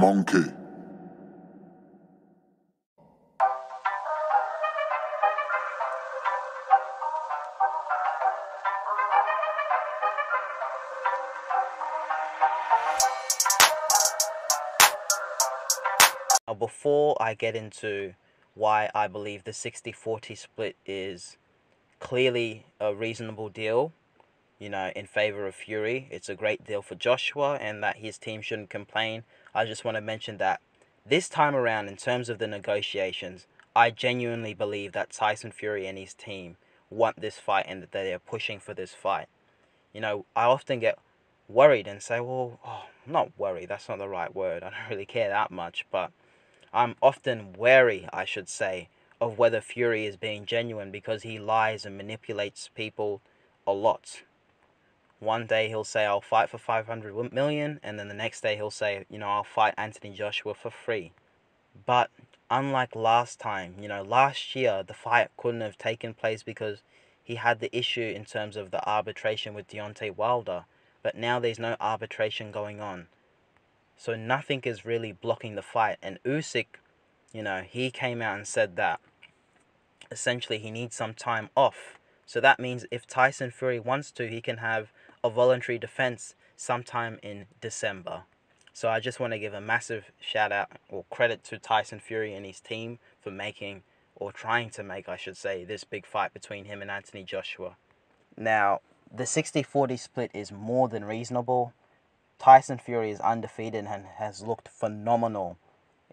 Monkey. Before I get into why I believe the 60-40 split is clearly a reasonable deal, in favor of Fury, it's a great deal for Joshua and that his team shouldn't complain. I just want to mention that this time around, in terms of the negotiations, I genuinely believe that Tyson Fury and his team want this fight and that they are pushing for this fight. I often get worried and say, well, not worried, that's not the right word. I don't really care that much, but I'm often wary, I should say, of whether Fury is being genuine because he lies and manipulates people a lot. One day he'll say, I'll fight for 500 million, and then the next day he'll say, I'll fight Anthony Joshua for free. But unlike last time, last year the fight couldn't have taken place because he had the issue in terms of the arbitration with Deontay Wilder. But now there's no arbitration going on. So nothing is really blocking the fight. And Usyk, he came out and said that essentially he needs some time off. So that means if Tyson Fury wants to, he can have a voluntary defense sometime in December. So I just want to give a massive shout out or credit to Tyson Fury and his team for making, or trying to make, I should say, this big fight between him and Anthony Joshua. Now, the 60-40 split is more than reasonable. Tyson Fury is undefeated and has looked phenomenal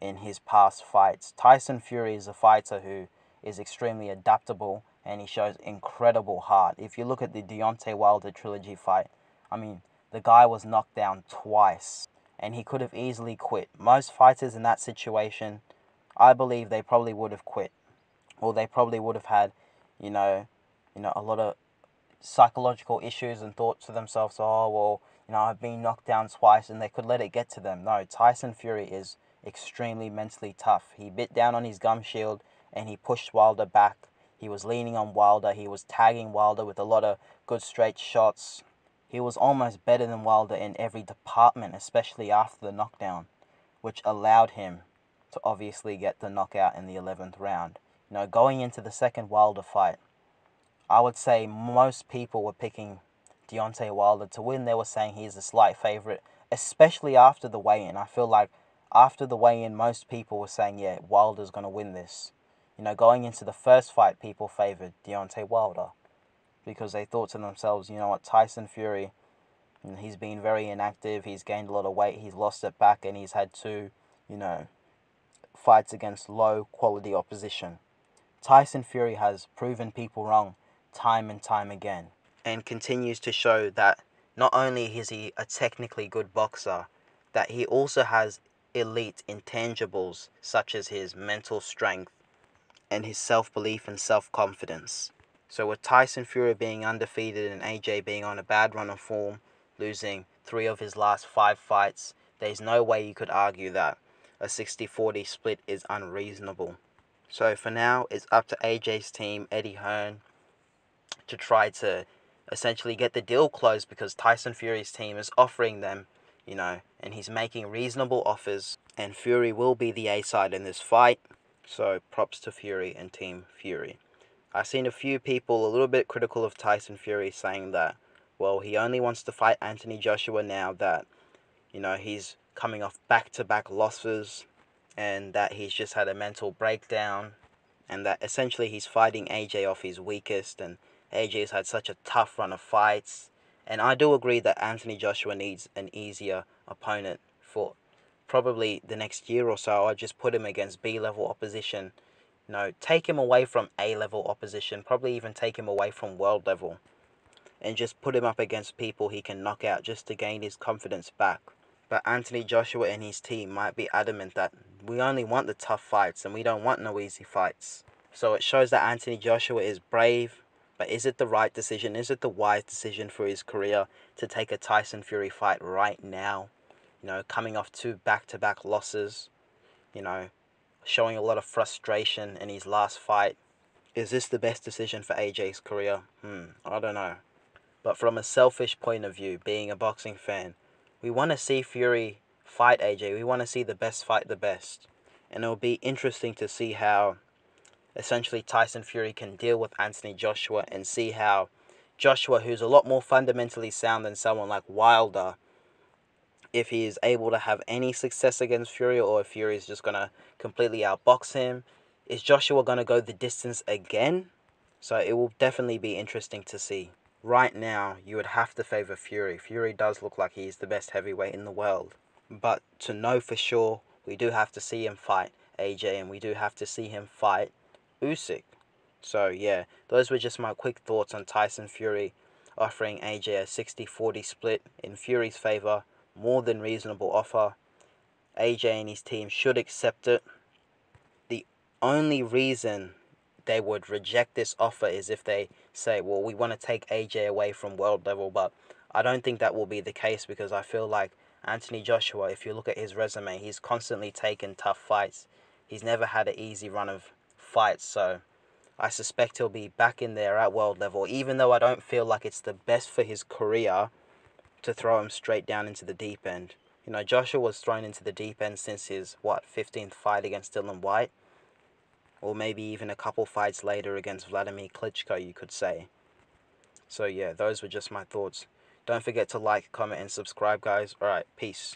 in his past fights. Tyson Fury is a fighter who is extremely adaptable and he shows incredible heart. If you look at the Deontay Wilder trilogy fight, the guy was knocked down twice and he could have easily quit. Most fighters in that situation, I believe they probably would have quit, or they probably would have had, a lot of psychological issues and thought to themselves, oh, well, I've been knocked down twice, and they could let it get to them. No, Tyson Fury is extremely mentally tough. He bit down on his gum shield and he pushed Wilder back. He was leaning on Wilder. He was tagging Wilder with a lot of good straight shots. He was almost better than Wilder in every department, especially after the knockdown, which allowed him to obviously get the knockout in the 11th round. Going into the second Wilder fight, I would say most people were picking Deontay Wilder to win. They were saying he's a slight favorite, especially after the weigh-in. I feel like after the weigh-in, most people were saying, yeah, Wilder's going to win this. Going into the first fight, people favored Deontay Wilder because they thought to themselves, Tyson Fury, he's been very inactive. He's gained a lot of weight. He's lost it back, and he's had two, fights against low-quality opposition. Tyson Fury has proven people wrong time and time again, and continues to show that not only is he a technically good boxer, that he also has elite intangibles such as his mental strength and his self-belief and self-confidence. So with Tyson Fury being undefeated and AJ being on a bad run of form, losing 3 of his last 5 fights, there's no way you could argue that a 60-40 split is unreasonable. So for now, it's up to AJ's team, Eddie Hearn, to try to essentially get the deal closed because Tyson Fury's team is offering them, and he's making reasonable offers, and Fury will be the A-side in this fight. So props to Fury and Team Fury. I've seen a few people a little bit critical of Tyson Fury saying that, well, he only wants to fight Anthony Joshua now that, he's coming off back-to-back losses and that he's just had a mental breakdown and that essentially he's fighting AJ off his weakest and AJ's had such a tough run of fights. And I do agree that Anthony Joshua needs an easier opponent for probably the next year or so. I'd just put him against B-level opposition. Take him away from A-level opposition, probably even take him away from world level, and just put him up against people he can knock out just to gain his confidence back. But Anthony Joshua and his team might be adamant that we only want the tough fights and we don't want no easy fights. So it shows that Anthony Joshua is brave, but is it the right decision? Is it the wise decision for his career to take a Tyson Fury fight right now? Coming off 2 back-to-back losses, showing a lot of frustration in his last fight. Is this the best decision for AJ's career? I don't know. But from a selfish point of view, being a boxing fan, we want to see Fury fight AJ. We want to see the best fight the best. And it'll be interesting to see how essentially Tyson Fury can deal with Anthony Joshua, and see how Joshua, who's a lot more fundamentally sound than someone like Wilder, if he is able to have any success against Fury, or if Fury is just going to completely outbox him. Is Joshua going to go the distance again? So it will definitely be interesting to see. Right now, you would have to favor Fury. Fury does look like he's the best heavyweight in the world. But to know for sure, we do have to see him fight AJ, and we do have to see him fight Usyk. So yeah, those were just my quick thoughts on Tyson Fury offering AJ a 60-40 split in Fury's favor. More than reasonable offer. AJ and his team should accept it. The only reason they would reject this offer is if they say, well, we want to take AJ away from world level, but I don't think that will be the case, because I feel like Anthony Joshua, if you look at his resume, he's constantly taken tough fights. He's never had an easy run of fights, so I suspect he'll be back in there at world level, even though I don't feel like it's the best for his career to throw him straight down into the deep end. You know, Joshua was thrown into the deep end since his, 15th fight against Dillian Whyte? Or maybe even a couple fights later against Vladimir Klitschko, you could say. So yeah, those were just my thoughts. Don't forget to like, comment, and subscribe, guys. Alright, peace.